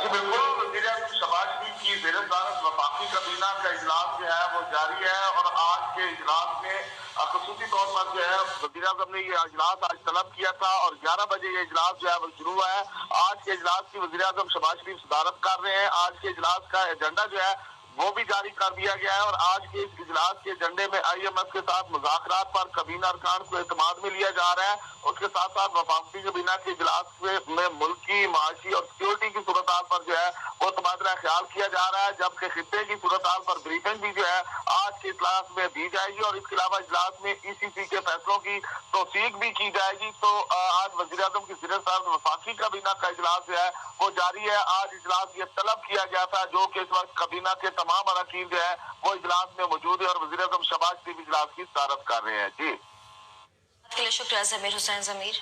جی بالکل، وزیر اعظم شہباز شریف کی زیر صدارت وفاقی کابینہ کا اجلاس جو ہے وہ جاری ہے، اور آج کے اجلاس میں خصوصی طور پر جو ہے وزیر اعظم نے یہ اجلاس آج طلب کیا تھا، اور 11 بجے یہ اجلاس جو ہے وہ شروع ہوا ہے۔ آج کے اجلاس کی وزیر اعظم شہباز شریف صدارت کر رہے ہیں۔ آج کے اجلاس کا ایجنڈا جو ہے وہ بھی جاری کر دیا گیا ہے، اور آج کے اس اجلاس کے ایجنڈے میں IMF کے ساتھ مذاکرات پر کابینہ ارکان کو اعتماد میں لیا جا رہا ہے۔ اس کے ساتھ ساتھ وفاقی کابینہ کے اجلاس میں ملکی، معاشی اور سیکورٹی کی صورتحال پر جو ہے وہ تبادلہ خیال کیا جا رہا ہے، جبکہ خطے کی صورتحال پر بریفنگ بھی جو ہے آج کے اجلاس میں دی جائے گی، اور اس کے علاوہ اجلاس میں ECC کے فیصلوں کی توثیق بھی کی جائے گی۔ تو آج وزیر اعظم کی زیر صدارت وفاقی کابینہ کا اجلاس جو ہے وہ جاری ہے۔ آج اجلاس یہ طلب کیا گیا تھا، جو کہ اس وقت کابینہ کے تمام اراکین جو ہے وہ اجلاس میں موجود ہے، اور وزیر اعظم شہباز شریف اجلاس کی صدارت کر رہے ہیں۔ جی کے لیے شکریہ ضمیر حسین ضمیر۔